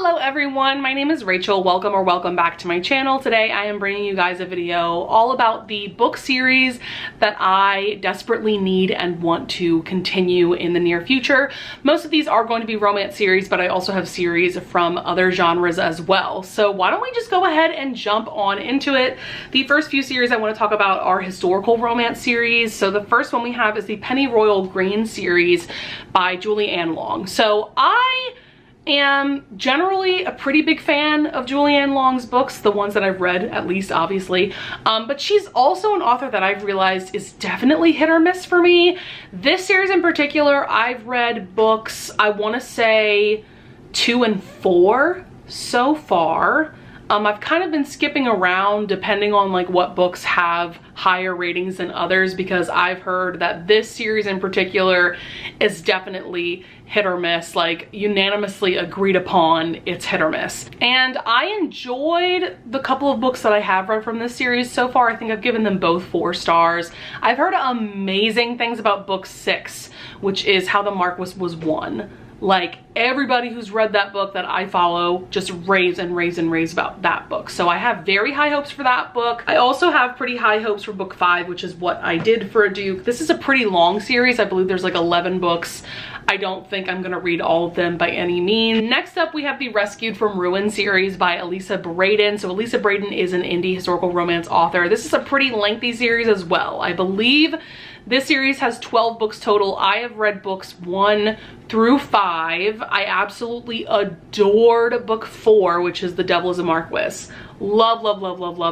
Hello everyone, my name is Rachel. Welcome back to my channel. Today I am bringing you guys a video all about the book series that I desperately need and want to continue in the near future. Most of these are going to be romance series, but I also have series from other genres as well. So why don't we just go ahead and jump on into it. The first few series I want to talk about are historical romance series. So the first one we have is the Pennyroyal Green series by Julie Anne Long. So I am generally a pretty big fan of Julie Anne Long's books, the ones that I've read at least, obviously, but she's also an author that I've realized is definitely hit or miss for me. This series in particular, I've read books, I want to say 2 and 4 so far. I've kind of been skipping around depending on like what books have higher ratings than others, because I've heard that this series in particular is definitely hit or miss, like unanimously agreed upon it's hit or miss. And I enjoyed the couple of books that I have read from this series so far. I think I've given them both 4 stars. I've heard amazing things about book 6, which is How the Marquis Was Won. Like, everybody who's read that book that I follow just raves and raves and raves about that book. So I have very high hopes for that book. I also have pretty high hopes for book 5, which is What I Did for a Duke. This is a pretty long series. I believe there's like 11 books. I don't think I'm gonna read all of them by any means. Next up, we have the Rescued from Ruin series by Elisa Braden. So Elisa Braden is an indie historical romance author. This is a pretty lengthy series as well. I believe this series has 12 books total. I have read books 1 through 5. I absolutely adored book 4, which is The Devil is a Marquis. Love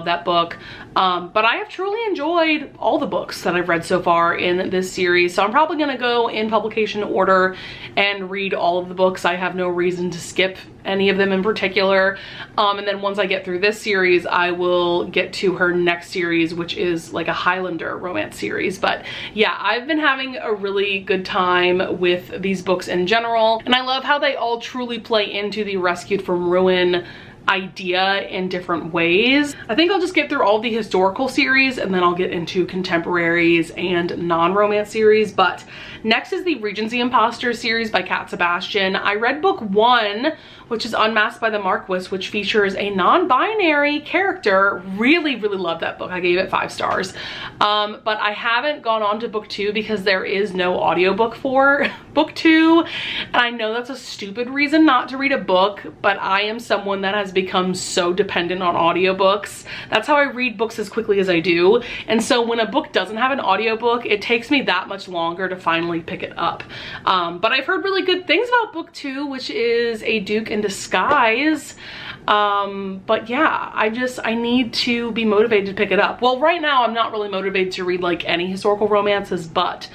that book. But I have truly enjoyed all the books that I've read so far in this series. So I'm probably gonna go in publication order and read all of the books. I have no reason to skip any of them in particular. And then once I get through this series, I will get to her next series, which is like a Highlander romance series. But yeah, I've been having a really good time with these books in general. And I love how they all truly play into the Rescued from Ruin idea in different ways. I think I'll just get through all the historical series and then I'll get into contemporaries and non-romance series. But next is the Regency Imposter series by Kat Sebastian. I read book 1, which is Unmasked by the Marquis, which features a non-binary character. Really loved that book. I gave it 5 stars. But I haven't gone on to book 2 because there is no audiobook for book 2. And I know that's a stupid reason not to read a book, but I am someone that has become so dependent on audiobooks. That's how I read books as quickly as I do. And so when a book doesn't have an audiobook, it takes me that much longer to finally pick it up. But I've heard really good things about book 2, which is A Duke in Disguise. But yeah, I need to be motivated to pick it up. Well, right now I'm not really motivated to read like any historical romances, but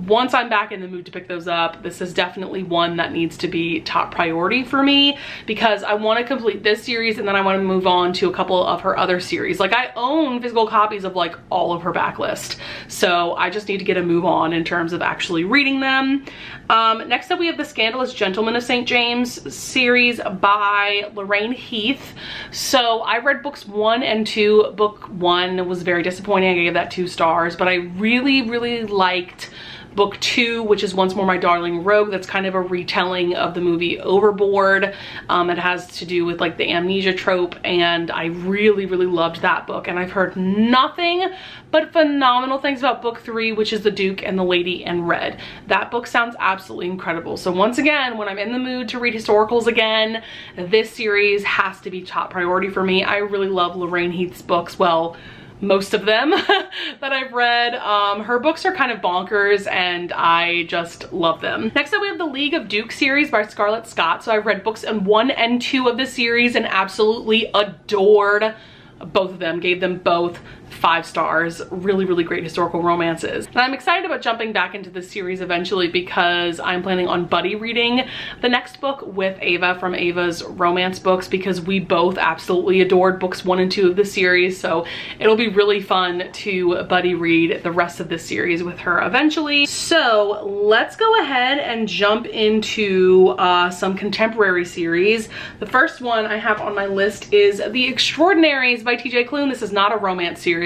once I'm back in the mood to pick those up, this is definitely one that needs to be top priority for me, because I want to complete this series and then I want to move on to a couple of her other series. Like, I own physical copies of like all of her backlist, so I just need to get a move on in terms of actually reading them. Next up, we have the Scandalous Gentleman of St. James series by Lorraine Heath. So I read books 1 and 2. Book 1 was very disappointing. I gave that 2 stars, but I really liked book 2, which is Once More My Darling Rogue. That's kind of a retelling of the movie Overboard. It has to do with like the amnesia trope, and I really loved that book. And I've heard nothing but phenomenal things about book 3, which is The Duke and the Lady in Red. That book sounds absolutely incredible. So once again, when I'm in the mood to read historicals again, this series has to be top priority for me. I really love Lorraine Heath's books. Well, most of them that I've read. Her books are kind of bonkers and I just love them. Next up, we have the League of Dukes series by Scarlett Scott. So I've read books 1 and 2 of this series and absolutely adored both of them. Gave them both 5 stars. Really great historical romances. And I'm excited about jumping back into this series eventually, because I'm planning on buddy reading the next book with Ava from Ava's Romance Books, because we both absolutely adored books 1 and 2 of the series. So it'll be really fun to buddy read the rest of this series with her eventually. So let's go ahead and jump into some contemporary series. The first one I have on my list is The Extraordinaries by TJ Klune. This is not a romance series.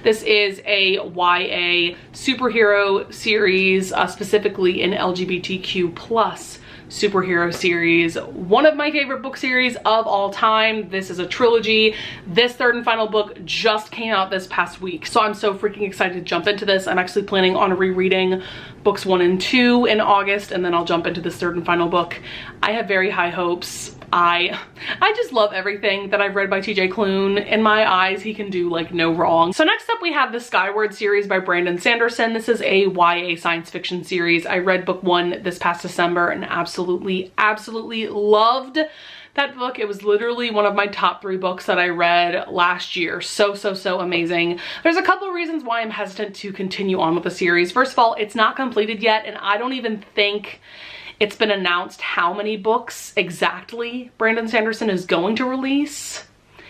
This is a YA superhero series, specifically an LGBTQ+ superhero series. One of my favorite book series of all time. This is a trilogy. This third and final book just came out this past week, so I'm so freaking excited to jump into this. I'm actually planning on rereading books 1 and 2 in August, and then I'll jump into this third and final book. I have very high hopes. I just love everything that I've read by TJ Klune. In my eyes, he can do like no wrong. So next up we have the Skyward series by Brandon Sanderson. This is a YA science fiction series. I read book 1 this past December and absolutely loved that book. It was literally one of my top 3 books that I read last year. So amazing. There's a couple of reasons why I'm hesitant to continue on with the series. First of all, it's not completed yet, and I don't even think it's been announced how many books exactly Brandon Sanderson is going to release.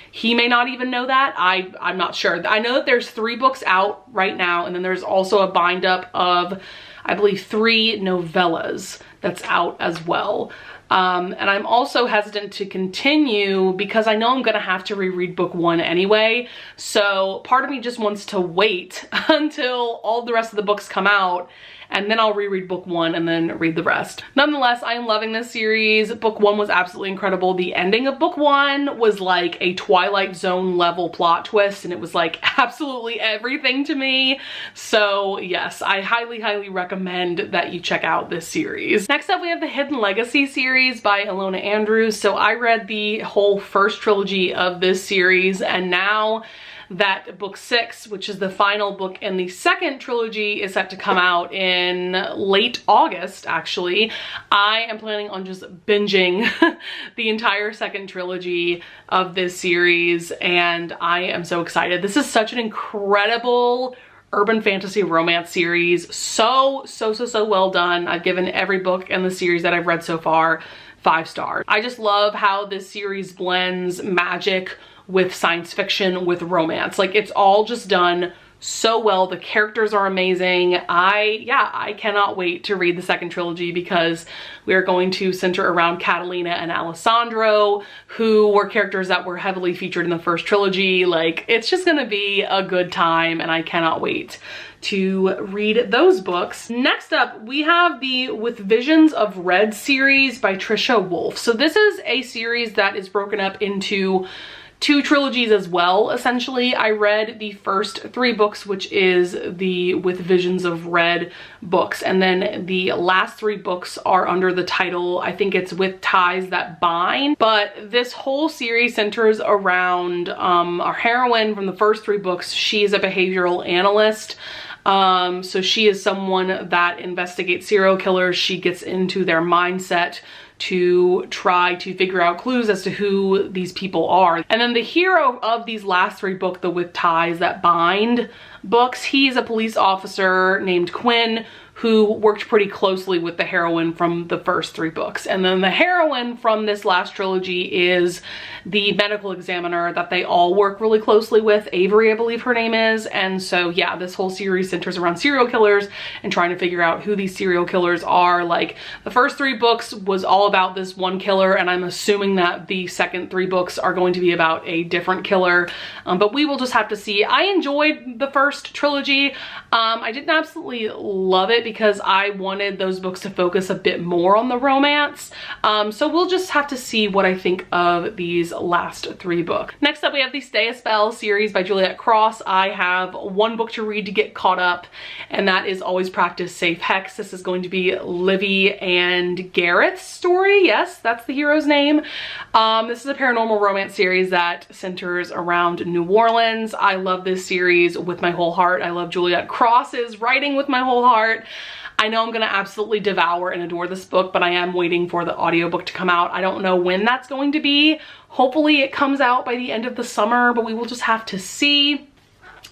He may not even know that. I'm not sure. I know that there's 3 books out right now, and then there's also a bind up of, I believe, 3 novellas that's out as well. And I'm also hesitant to continue because I know I'm gonna have to reread book 1 anyway. So part of me just wants to wait until all the rest of the books come out, and then I'll reread book 1 and then read the rest. Nonetheless, I am loving this series. Book 1 was absolutely incredible. The ending of book 1 was like a Twilight Zone level plot twist, and it was like absolutely everything to me. So yes, I highly recommend that you check out this series. Next up, we have the Hidden Legacy series by Ilona Andrews. So I read the whole first trilogy of this series, and now that book 6, which is the final book in the second trilogy, is set to come out in late August, actually. I am planning on just binging the entire second trilogy of this series, and I am so excited. This is such an incredible urban fantasy romance series. So well done. I've given every book in the series that I've read so far 5 stars. I just love how this series blends magic with science fiction with romance. Like, it's all just done so well. The characters are amazing. I cannot wait to read the second trilogy because we are going to center around Catalina and Alessandro, who were characters that were heavily featured in the first trilogy. Like, it's just gonna be a good time, and I cannot wait to read those books. Next up, we have the With Visions of Red series by Trisha Wolfe. So this is a series that is broken up into 2 trilogies as well, essentially. I read the first 3 books, which is the With Visions of Red books, and then the last 3 books are under the title, I think it's With Ties That Bind. But this whole series centers around our heroine from the first 3 books. She is a behavioral analyst. So she is someone that investigates serial killers. She gets into their mindset to try to figure out clues as to who these people are. And then the hero of these last 3 books, the With Ties That Bind books, he's a police officer named Quinn who worked pretty closely with the heroine from the first 3 books. And then the heroine from this last trilogy is the medical examiner that they all work really closely with, Avery, I believe her name is. And so yeah, this whole series centers around serial killers and trying to figure out who these serial killers are. Like, the first 3 books was all about this one killer, and I'm assuming that the second 3 books are going to be about a different killer, but we will just have to see. I enjoyed the first trilogy. I didn't absolutely love it because I wanted those books to focus a bit more on the romance. So we'll just have to see what I think of these last 3 books. Next up, we have the Stay a Spell series by Juliet Cross. I have 1 book to read to get caught up, and that is Always Practice Safe Hex. This is going to be Livy and Gareth's story. Yes, that's the hero's name. This is a paranormal romance series that centers around New Orleans. I love this series with my whole heart. I love Juliet Cross's writing with my whole heart. I know I'm gonna absolutely devour and adore this book, but I am waiting for the audiobook to come out. I don't know when that's going to be. Hopefully it comes out by the end of the summer, but we will just have to see.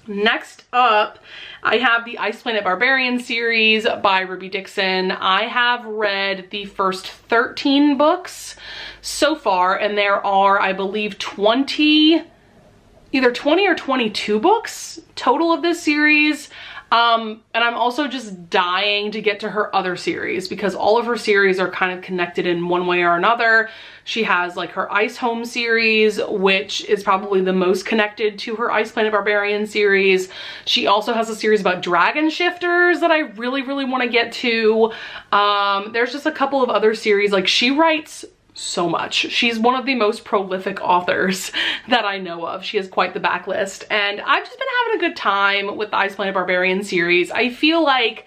Next up, I have the Ice Planet Barbarian series by Ruby Dixon. I have read the first 13 books so far, and there are, I believe, either 20 or 22 books total of this series. And I'm also just dying to get to her other series because all of her series are kind of connected in one way or another. She has like her Ice Home series, which is probably the most connected to her Ice Planet Barbarian series. She also has a series about dragon shifters that I really want to get to. There's just a couple of other series. Like, she writes so much. She's one of the most prolific authors that I know of. She has quite the backlist, and I've just been having a good time with the Ice Planet Barbarian series. I feel like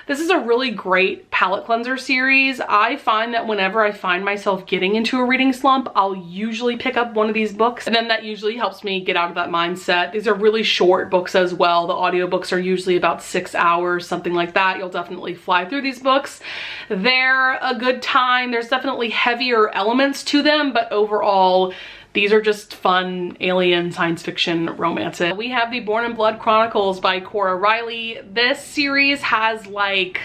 this is a really great palette cleanser series. I find that whenever I find myself getting into a reading slump, I'll usually pick up one of these books, and then that usually helps me get out of that mindset. These are really short books as well. The audiobooks are usually about 6 hours, something like that. You'll definitely fly through these books. They're a good time. There's definitely heavier elements to them, but overall, these are just fun alien science fiction romances. We have the Born in Blood Chronicles by Cora Riley. This series has like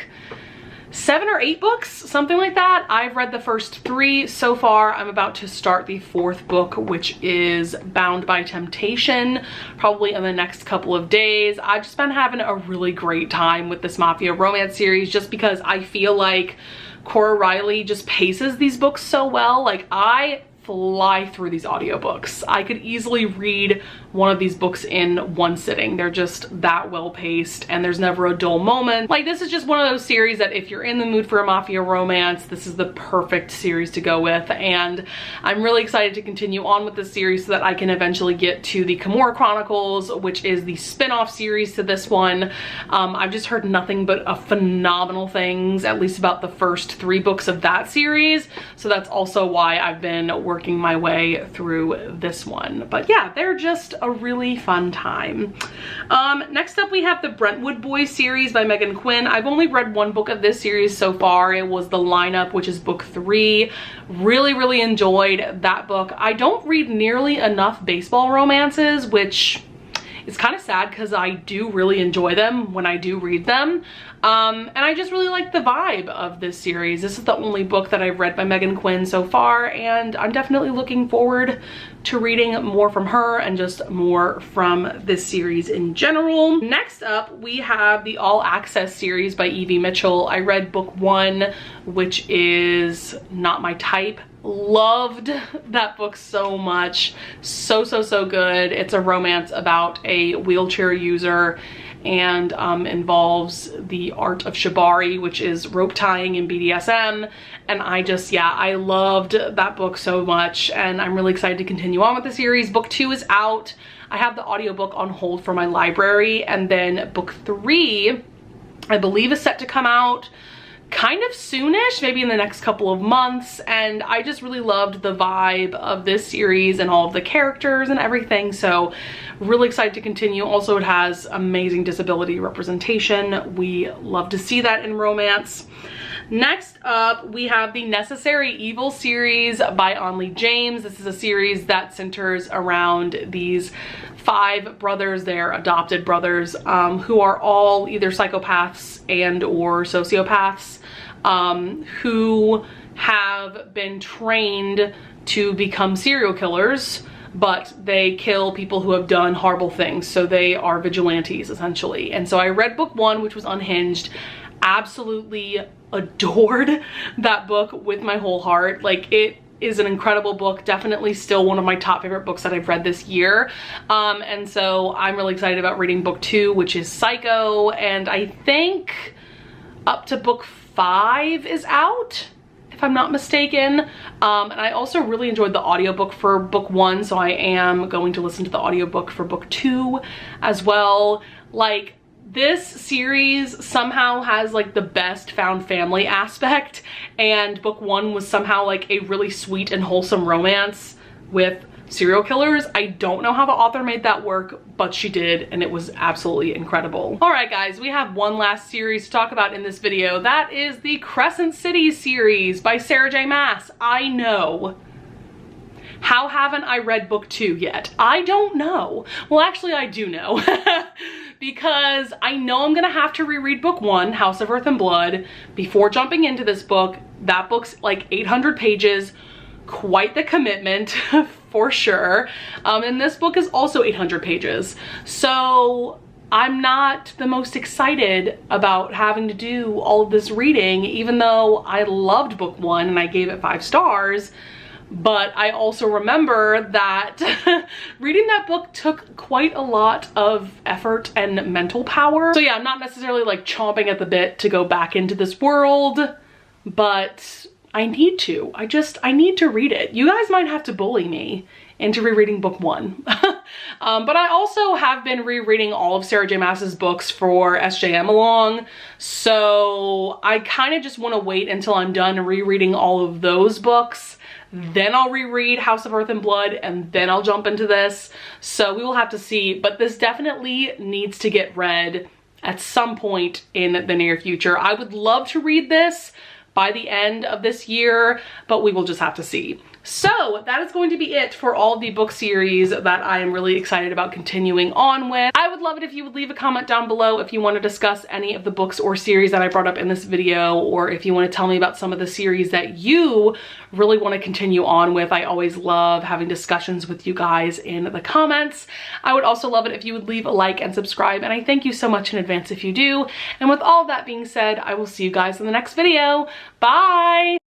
7 or 8 books, something like that. I've read the first 3 so far. I'm about to start the 4th book, which is Bound by Temptation, probably in the next couple of days. I've just been having a really great time with this mafia romance series just because I feel like Cora Riley just paces these books so well. Like, I fly through these audiobooks. I could easily read one of these books in one sitting. They're just that well paced, and there's never a dull moment. Like, this is just one of those series that if you're in the mood for a mafia romance, this is the perfect series to go with. And I'm really excited to continue on with this series so that I can eventually get to the Kimura Chronicles, which is the spin-off series to this one. I've just heard nothing but phenomenal things, at least about the first 3 books of that series. So that's also why I've been working my way through this one. But yeah, they're just a really fun time. Next up, we have the Brentwood Boys series by Megan Quinn. I've only read 1 book of this series so far. It was The Lineup, which is book 3. Really enjoyed that book. I don't read nearly enough baseball romances, which is kind of sad because I do really enjoy them when I do read them. And I just really like the vibe of this series. This is the only book that I've read by Megan Quinn so far, and I'm definitely looking forward to reading more from her and just more from this series in general. Next up, we have the All Access series by Evie Mitchell. I read book 1, which is not my type. Loved that book so much. So good. It's a romance about a wheelchair user and involves the art of shibari, which is rope tying in BDSM. And I loved that book so much, and I'm really excited to continue on with the series. Book 2 is out. I have the audiobook on hold for my library, and then book 3, I believe, is set to come out kind of soonish, maybe in the next couple of months. And I just really loved the vibe of this series and all of the characters and everything, so really excited to continue. Also, it has amazing disability representation. We love to see that in romance. Next up, we have the Necessary Evil series by Onley James. This is a series that centers around these 5 brothers. They're adopted brothers who are all either psychopaths and or sociopaths who have been trained to become serial killers, but they kill people who have done horrible things. So they are vigilantes, essentially. And so I read book 1, which was Unhinged. Absolutely adored that book with my whole heart. Like, it is an incredible book. Definitely still one of my top favorite books that I've read this year. And so I'm really excited about reading book 2, which is Psycho. And I think up to book 5 is out, if I'm not mistaken. And I also really enjoyed the audiobook for book 1, so I am going to listen to the audiobook for book 2 as well. Like, this series somehow has like the best found family aspect, and book 1 was somehow like a really sweet and wholesome romance with serial killers. I don't know how the author made that work, but she did, and it was absolutely incredible. All right, guys, we have one last series to talk about in this video. That is the Crescent City series by Sarah J. Maas. I know. How haven't I read book 2 yet? I don't know. Well, actually, I do know. Because I know I'm gonna have to reread book 1, House of Earth and Blood, before jumping into this book. That book's like 800 pages, quite the commitment for sure. And this book is also 800 pages. So I'm not the most excited about having to do all of this reading, even though I loved book 1 and I gave it 5 stars. But I also remember that reading that book took quite a lot of effort and mental power. So yeah, I'm not necessarily like chomping at the bit to go back into this world, but I need to. I need to read it. You guys might have to bully me into rereading book 1. But I also have been rereading all of Sarah J Maas's books for SJM along, so I kind of just want to wait until I'm done rereading all of those books. Then I'll reread House of Earth and Blood, and then I'll jump into this. So we will have to see, but this definitely needs to get read at some point in the near future. I would love to read this by the end of this year, but we will just have to see. So that is going to be it for all the book series that I am really excited about continuing on with. I would love it if you would leave a comment down below if you want to discuss any of the books or series that I brought up in this video, or if you want to tell me about some of the series that you really want to continue on with. I always love having discussions with you guys in the comments. I would also love it if you would leave a like and subscribe, and I thank you so much in advance if you do. And with all of that being said, I will see you guys in the next video. Bye!